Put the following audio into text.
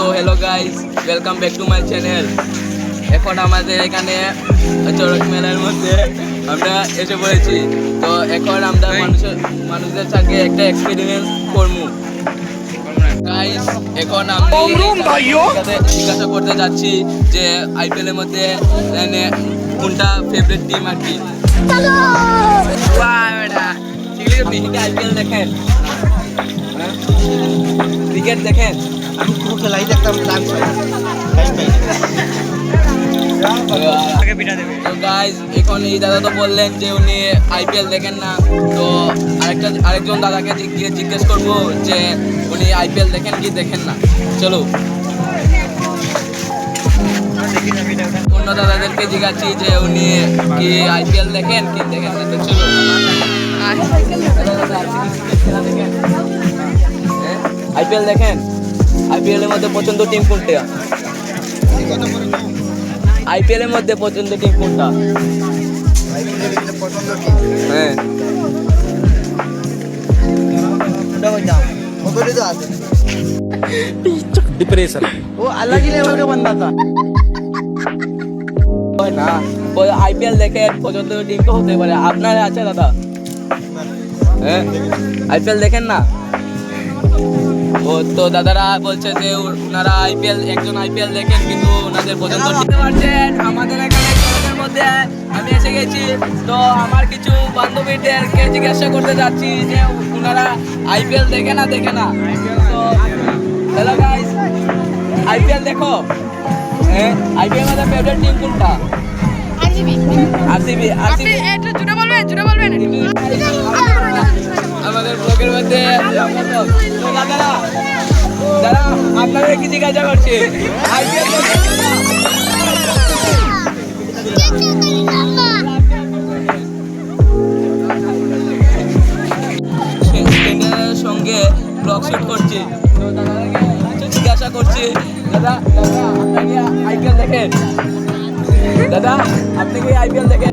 So hello guys, welcome back to my channel. এখন আমাদের এখানে চড়ক মেলার মধ্যে আমরা এসে পড়েছি। তো এখন আমরা মানুষদের সঙ্গে একটা এক্সপেরিমেন্ট করবো গাইস। এখন আমি জিজ্ঞাসা করতে যাচ্ছি যে আইপিএল এর মধ্যে কোনটা ফেভারিট টিম আর কি। আইপিএল দেখেন, ক্রিকেট দেখেন? আমি পুরো খেলাই দেখতাম, লাঞ্চ তো গাইস, এখন এই দাদা তো বললেন যে উনি আইপিএল দেখেন না। তো আরেকজন দাদাকে জিজ্ঞেস করবো যে উনি আইপিএল দেখেন কি দেখেন না। চলো অন্য দাদাদেরকে জিজ্ঞাসি যে উনি কি আইপিএল দেখেন কি দেখেন না। তো চলো আইপিএল দেখেন? আইপিএল এর মধ্যে পছন্দ টিম কোনটা? আইপিএল এর মধ্যে পছন্দ টিম কোনটা? হ্যাঁ, डिप्रेशन वो अलग ही लेवल का बंदा था না। আইপিএল দেখে পছন্দ টিম তো হতে পারে। আপনার আছে দাদা? হ্যাঁ, আইপিএল দেখেন না? ও তো দাদারা বলছে যে ওনারা একজন আইপিএল দেখেন কিন্তু ওনাদের পছন্দ করতে পারছেন। আমাদের এখানে চড়কের মধ্যে আমি এসে গেছি। তো আমার কিছু বান্ধবীদেরকে জিজ্ঞাসা করতে যাচ্ছি যে ওনারা আইপিএল দেখে না তো হ্যালো গাইস, আইপিএল দেখো? হ্যাঁ, আইপিএল মধ্যে ফেভারিট টিম কোনটা? আরসিবি। একটু জুড়ে বলবেন আমাদের ব্লগের মধ্যে দাদা আপনারা কি জিজ্ঞাসা করছে? সঙ্গে ব্লগ শুট করছি। তো দাদাকে জিজ্ঞাসা করছি, দাদা আপনি কি আইপিএল দেখেন? দাদা আপনি কি আইপিএল দেখেন?